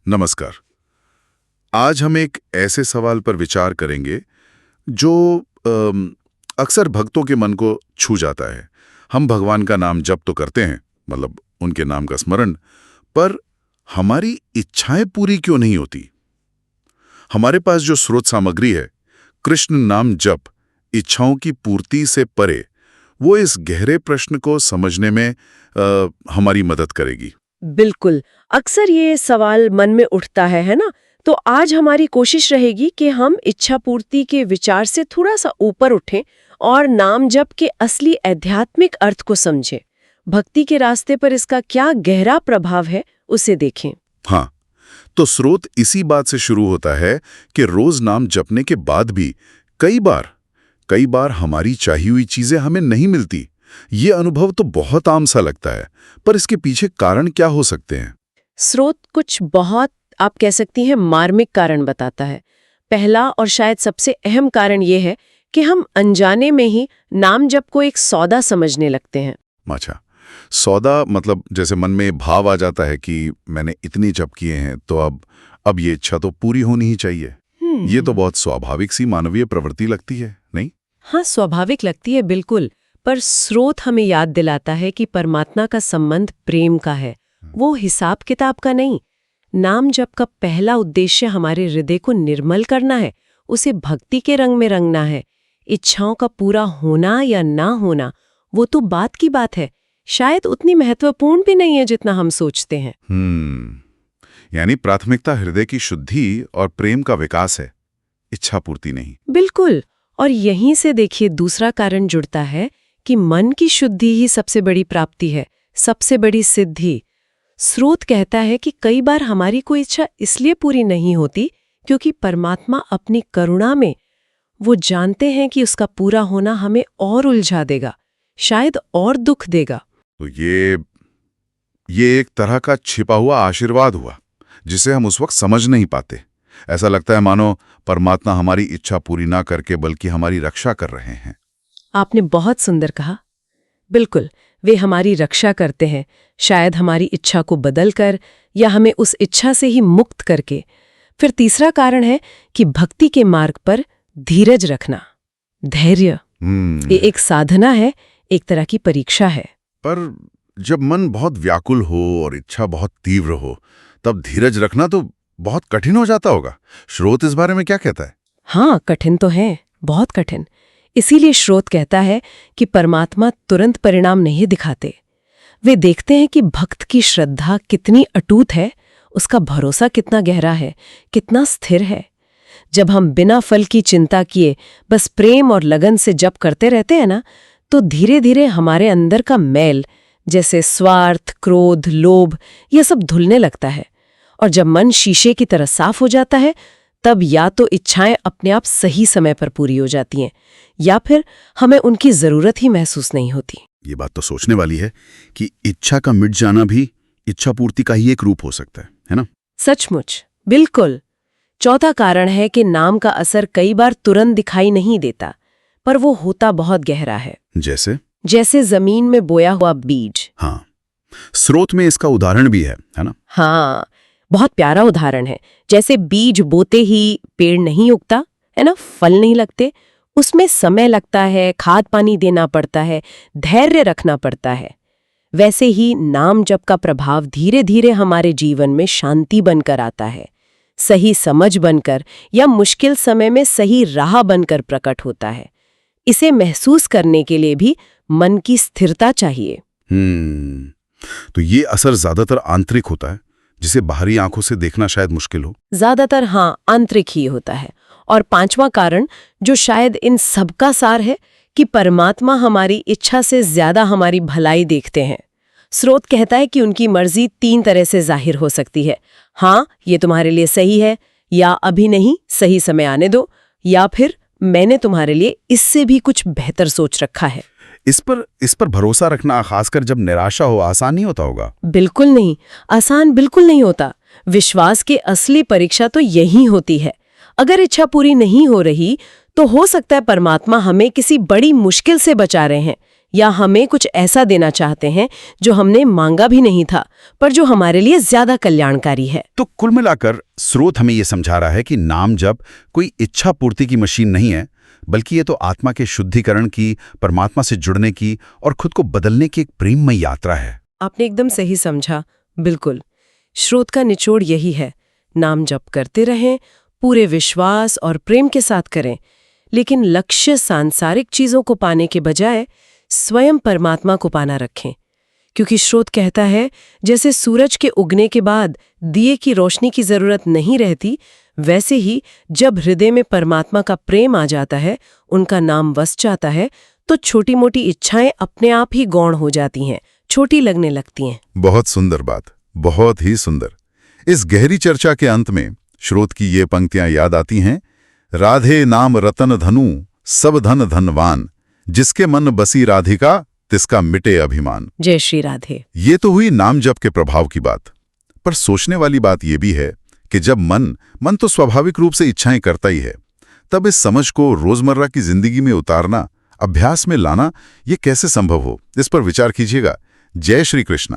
नमस्कार। आज हम एक ऐसे सवाल पर विचार करेंगे जो अक्सर भक्तों के मन को छू जाता है। हम भगवान का नाम जप तो करते हैं, मतलब उनके नाम का स्मरण, पर हमारी इच्छाएं पूरी क्यों नहीं होती? हमारे पास जो स्रोत सामग्री है, कृष्ण नाम जप, इच्छाओं की पूर्ति से परे, वो इस गहरे प्रश्न को समझने में हमारी मदद करेगी। बिल्कुल। अक्सर ये सवाल मन में उठता है ना? तो आज हमारी कोशिश रहेगी कि हम इच्छा पूर्ति के विचार से थोड़ा सा ऊपर उठें और नाम जप के असली आध्यात्मिक अर्थ को समझें। भक्ति के रास्ते पर इसका क्या गहरा प्रभाव है, उसे देखें। हाँ, तो स्रोत इसी बात से शुरू होता है कि रोज नाम जपने के बाद भी कई बार हमारी चाहिए हुई चीजें हमें नहीं मिलती। ये अनुभव तो बहुत आम सा लगता है, पर इसके पीछे कारण क्या हो सकते हैं? स्रोत कुछ बहुत, आप कह सकती हैं, मार्मिक कारण बताता है। पहला और शायद सबसे अहम कारण ये है कि हम अनजाने में ही नाम जप को एक सौदा समझने लगते हैं। अच्छा, सौदा मतलब जैसे मन में भाव आ जाता है कि मैंने इतनी जप किए हैं तो अब ये इच्छा तो पूरी होनी ही चाहिए। ये तो बहुत स्वाभाविक सी मानवीय प्रवृत्ति लगती है, नहीं? हाँ, स्वाभाविक लगती है, बिल्कुल। पर स्रोत हमें याद दिलाता है कि परमात्मा का संबंध प्रेम का है, वो हिसाब किताब का नहीं। नाम जप का पहला उद्देश्य हमारे हृदय को निर्मल करना है, उसे भक्ति के रंग में रंगना है। इच्छाओं का पूरा होना या ना होना, वो तो बात की बात है, शायद उतनी महत्वपूर्ण भी नहीं है जितना हम सोचते हैं। यानी प्राथमिकता हृदय की शुद्धि और प्रेम का विकास है, इच्छा पूर्ति नहीं। बिल्कुल। और यहीं से देखिए दूसरा कारण जुड़ता है कि मन की शुद्धि ही सबसे बड़ी प्राप्ति है, सबसे बड़ी सिद्धि। स्रोत कहता है कि कई बार हमारी कोई इच्छा इसलिए पूरी नहीं होती क्योंकि परमात्मा अपनी करुणा में वो जानते हैं कि उसका पूरा होना हमें और उलझा देगा, शायद और दुख देगा। तो ये एक तरह का छिपा हुआ आशीर्वाद हुआ जिसे हम उस वक्त समझ नहीं पाते। ऐसा लगता है मानो परमात्मा हमारी इच्छा पूरी ना करके बल्कि हमारी रक्षा कर रहे हैं। आपने बहुत सुंदर कहा। बिल्कुल, वे हमारी रक्षा करते हैं, शायद हमारी इच्छा को बदलकर या हमें उस इच्छा से ही मुक्त करके। फिर तीसरा कारण है कि भक्ति के मार्ग पर धीरज रखना, धैर्य। ये एक साधना है, एक तरह की परीक्षा है। पर जब मन बहुत व्याकुल हो और इच्छा बहुत तीव्र हो, तब धीरज रखना तो बहुत कठिन हो जाता होगा। स्रोत इस बारे में क्या कहता है? हाँ, कठिन तो है, बहुत कठिन। इसीलिए स्रोत कहता है कि परमात्मा तुरंत परिणाम नहीं दिखाते। वे देखते हैं कि भक्त की श्रद्धा कितनी अटूट है, उसका भरोसा कितना गहरा है, कितना स्थिर है। जब हम बिना फल की चिंता किए बस प्रेम और लगन से जप करते रहते हैं ना, तो धीरे धीरे हमारे अंदर का मैल, जैसे स्वार्थ, क्रोध, लोभ, ये सब धुलने लगता है। और जब मन शीशे की तरह साफ हो जाता है, तब या तो इच्छाएं अपने आप सही समय पर पूरी हो जाती हैं या फिर हमें उनकी जरूरत ही महसूस नहीं होती। ये बात तो सोचने वाली है कि इच्छा का मिट जाना भी इच्छा पूर्ति का ही एक रूप हो सकता है ना? सचमुच, बिल्कुल। चौथा कारण है कि नाम का असर कई बार तुरंत दिखाई नहीं देता, पर वो होता बहुत गहरा है। जैसे जमीन में बोया हुआ बीज। हाँ, स्रोत में इसका उदाहरण भी है ना? हाँ, बहुत प्यारा उदाहरण है। जैसे बीज बोते ही पेड़ नहीं उगता है ना, फल नहीं लगते। उसमें समय लगता है, खाद पानी देना पड़ता है, धैर्य रखना पड़ता है। वैसे ही नाम जप का प्रभाव धीरे धीरे हमारे जीवन में शांति बनकर आता है, सही समझ बनकर या मुश्किल समय में सही राह बनकर प्रकट होता है। इसे महसूस करने के लिए भी मन की स्थिरता चाहिए। तो ये असर ज्यादातर आंतरिक होता है, जिसे बाहरी आंखों से देखना शायद मुश्किल हो। ज्यादातर हाँ, आंतरिक ही होता है। और पांचवा कारण, जो शायद इन सबका सार है, कि परमात्मा हमारी इच्छा से ज्यादा हमारी भलाई देखते हैं। स्रोत कहता है कि उनकी मर्जी 3 तरह से जाहिर हो सकती है। हाँ, ये तुम्हारे लिए सही है, या अभी नहीं, सही समय आने दो, या फिर मैंने तुम्हारे लिए इससे भी कुछ बेहतर सोच रखा है। इस पर भरोसा रखना, खासकर जब निराशा हो, आसान नहीं होता होगा। बिल्कुल नहीं, आसान बिल्कुल नहीं होता। विश्वास की असली परीक्षा तो यही होती है। अगर इच्छा पूरी नहीं हो रही, तो हो सकता है परमात्मा हमें किसी बड़ी मुश्किल से बचा रहे हैं, या हमें कुछ ऐसा देना चाहते हैं जो हमने मांगा भी नहीं था पर जो हमारे लिए ज्यादा कल्याणकारी है। तो कुल मिलाकर स्रोत हमें ये समझा रहा है कि नाम जप कोई इच्छा पूर्ति की मशीन नहीं है, बल्कि ये तो आत्मा के शुद्धिकरण की, परमात्मा से जुड़ने की और खुद को बदलने की एक प्रेममय यात्रा है। आपने एकदम सही समझा। बिल्कुल, स्रोत का निचोड़ यही है, नाम जप करते रहें, पूरे विश्वास और प्रेम के साथ करें, लेकिन लक्ष्य सांसारिक चीजों को पाने के बजाय स्वयं परमात्मा को पाना रखें। क्योंकि स्रोत कहता है, जैसे सूरज के उगने के बाद दिए की रोशनी की जरूरत नहीं रहती, वैसे ही जब हृदय में परमात्मा का प्रेम आ जाता है, उनका नाम वस जाता है, तो छोटी मोटी इच्छाएं अपने आप ही गौण हो जाती हैं, छोटी लगने लगती हैं। बहुत सुंदर बात, बहुत ही सुंदर। इस गहरी चर्चा के अंत में स्रोत की ये पंक्तियां याद आती हैं। राधे नाम रतन धनु, सब धन धनवान, जिसके मन बसी राधिका, तिसका मिटे अभिमान। जय श्री राधे। ये तो हुई नाम जप के प्रभाव की बात, पर सोचने वाली बात यह भी है कि जब मन तो स्वाभाविक रूप से इच्छाएं करता ही है, तब इस समझ को रोजमर्रा की जिंदगी में उतारना, अभ्यास में लाना, ये कैसे संभव हो, इस पर विचार कीजिएगा। जय श्री कृष्ण।